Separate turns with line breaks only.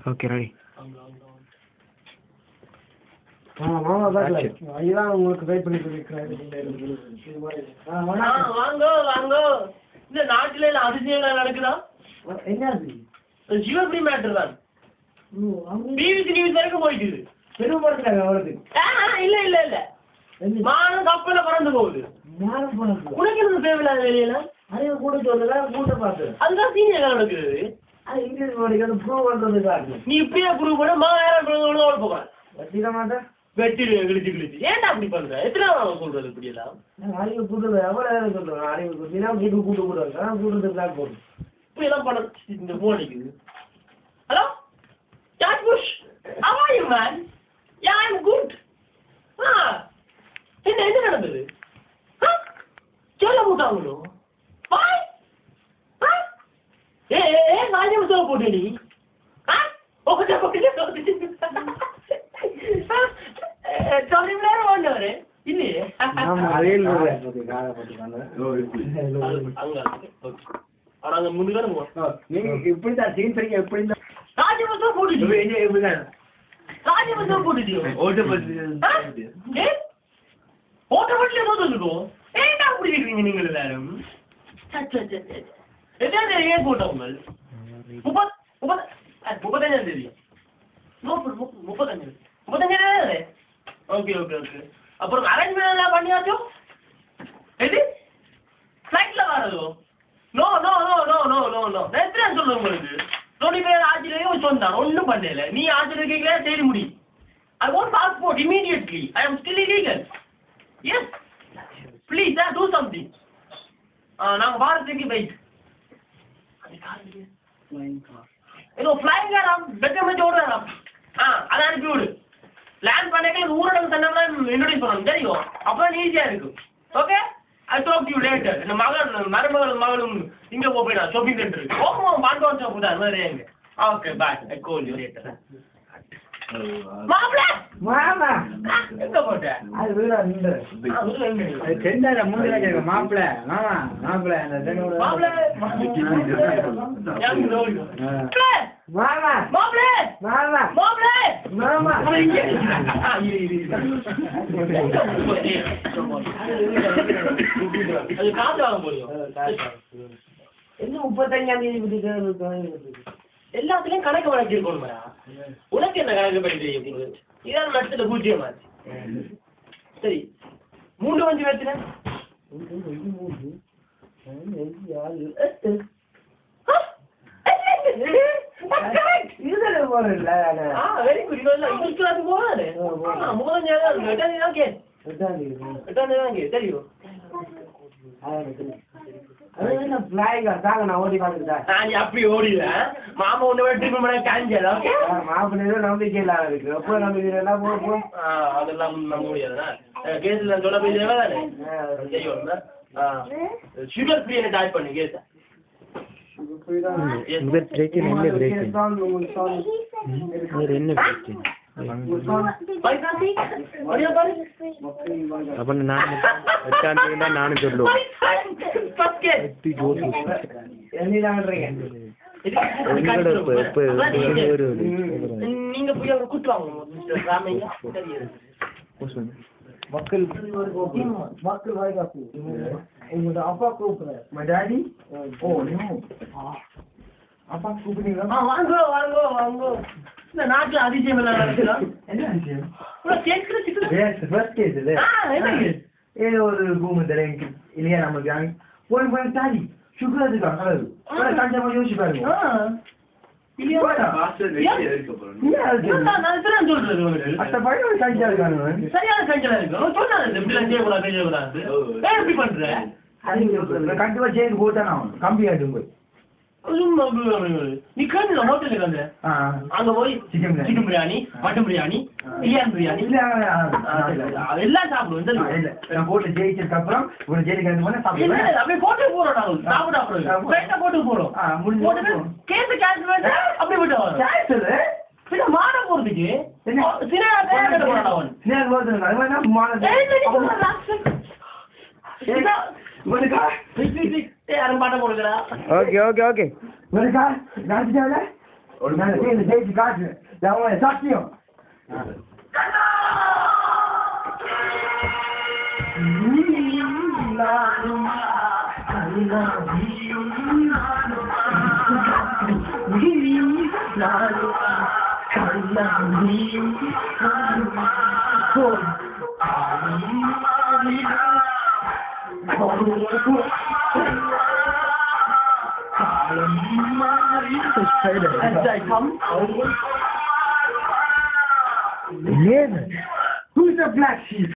Okay ready.
அதுதான் உங்களுக்கு wait பண்ணிட்டு இருக்கிறேன்.
வாங்க வாங்க. இந்த நாட்டில எல்லாம் அதிசயங்கள் நடக்குதா?
என்ன
சிவபுரி மேட்டர் தான். பிபிசி நியூஸ் வரைக்கும் போயிட்டு
பெருமைப்படுத்துறாங்க அவளுக்கு.
இல்ல இல்ல இல்ல மானம் கப்பல பறந்து போகுது. உனக்கு என்ன தேவையில்லாத வேலையில
அறிவு கூட சொல்லல கூட்ட பார்த்து
அதுதான் சீனியர் நடக்குது.
அது இங்கிலீஷ் படிக்கிறது ப்ரூவ் பண்றதுக்காக
நீ இப்படியே ப்ரூவ் பண்ண மாயிரம் போக
வச்சிட மாட்டேன்.
வெட்டிடுவேன் கிழிச்சு கிழிச்சு. ஏன்டா அப்படி பண்ற? எத்தனை நாள் சொல்றது இப்படி எல்லாம்?
அறிவு கூட்டுறது எவ்வளவு சொல்றேன். அறிவு கூட்டினா வீட்டுக்கு கூட்டு கூடாது. கூட்டுறதுக்கு போடும்.
இப்படி எல்லாம் பண்ண இந்த போன் அடிக்குது. Hello George Bush, how are you man? Yeah, I'm good. என்ன நடந்தது? ஜெயில போட்டாங்களோ? பாய் நானே சொல்ல போட்டேன் நீ. வேண்டவரு இல்லையே. அங்க முன்னுக்கு
நீங்க இப்படிதான் சீன் சரிங்க எப்படி
ராஜபுரம் போட்டுட்டு ராஜபுரம் போட்டுட்டியோ? ஓட்ட வண்டியில போட்டுருக்கோம். ஏன்டா அப்படி இருக்கீங்க நீங்கள் எல்லாரும்? எத்தனை தேதி ஏன் போட்டவங்க? 35 தேதி. 35 தேதி. Okay okay okay. அப்புறம் அரேஞ்ச்மெண்ட் எல்லாம் பண்ணியாச்சோ? எது ஃப்ளைட்ல வரதோ? No no no no no no no. நான் எத்தனை சொல்லுவேன் உங்களுக்கு? 20 பேர் ஆச்சரியம் சொன்னான். ஒன்றும் பண்ணல. நீ ஆச்சரியம் கேட்கல சரி முடி. I want passport immediately. I am still illegal. Yes. Please do something. நாங்க பாரத்துக்கு வெயிட். ஏதோ ஃப்ளைங் காராம் பெட்டர் மேட்ச் ஓடுறாராம். அதை அனுப்பி விடு. லேண்ட் பண்ணக்கல ஊரடங்கு தண்டனை இன்ட்ரோடியூஸ் பண்ணணும் தெரியும். அப்பதான் ஈஸியா இருக்கும். Okay I talk to you later. இந்த மருமகளும் இங்க போயிடா ஷாப்பிங் சென்டர். ஓஹோ பாண்டோன் ஷாப் தான் வேற எங்க. Okay bye I call you later. மாப்ள
மாமா
எங்க போட்ட?
அது வீரா நின்று அது செண்டால மூணுல கேக்க மாப்ள மாமா மாப்ள அந்த தெனோட
மாப்ள யாங்க ரோல்
மாமா
மாப்ள
மாமா
மாப்ள
மாமா
அது காத்து வாங்க போறியோ?
என்ன 35ஆம் தேதி விட்டு
எல்லாத்துலயும் கணக்கு வழக்கு இருக்கணுமா? உனக்கு என்ன கணக்கு படி தெரியும்? இதான் நட்சத்திர பூஜ்ஜியம் ஆச்சு. சரி 3 5 வச்சுன
இதுல போறல
வெரி குட். இதெல்லாம் இதுக்கு அது போறாரு. 35 தான் கேஸ். 8 தான் கேஸ் தெரியும். அப்படி ஓடில மாமா ஒண்ணு ட்ரிப் பண்ண காஞ்சல. ஓகே
மாப்பிள்ளை நம்பிக்கை இல்லாத இருக்கு. எப்போ நம்பிக்கை எல்லாம் போகும்
அதெல்லாம் நம்ப முடியாதுண்ணா. கேஸ்ல சொல்ல போய் தானே செய்யும். சுகர் ஃப்ரீ டாய் பண்ணு கேஸ்.
என்ன பிரச்சனை? அப்ப நான் 8ஆம் தேதி தான் நானும் சொல்லுவேன்.
நீங்க போய் அவங்க கூட்டுவாங்க
மக்கள் மக்கள் வாய்க்காப்பு உங்களோட அப்பா கூப்பிடுற டாடி. ஓ அப்பா கூப்பிடுறீங்களா?
வாங்க வாங்க வாங்க. இந்த நாட்டுல அதிசயம் எல்லாம் நடக்குதா?
என்ன விஷயம்? ஏதோ ஒரு பூமி தரேன் இல்லையா நமக்கு போய் போய் தாடி சுகர் இருக்காங்க கஞ்சமா யோசிச்சு பாருங்க.
சரியான கஞ்சலா இருக்கு. எப்படி பண்ற?
கண்டிப்பா ஜெயிலுக்கு போட்டானா கம்பி ஆட்டும் போய்
நீ கேட்டு ஹோட்டலுக்கு வந்து அங்க போய் சிக்கன் பிரியாணி மட்டன் பிரியாணி பிரியாணி பிரியாணி எல்லாம் சாப்பிடுவேன்.
போட்டு ஜெயிச்சதுக்கு அப்புறம் ஒரு ஜெயிலுக்கு
அப்படியே போட்டு போறோம். சாப்பிட போட்டு போறோம். கேஸ் கேன்சல் அப்படி விட்டு பின்ன மாற போறதுக்கு
ஓகே ஓகே ஓகே
ஒரு நாள் சேர்ந்து ஜெயிச்சு காட்டுறேன் அவங்கள சத்தியம் Who's the black sheep?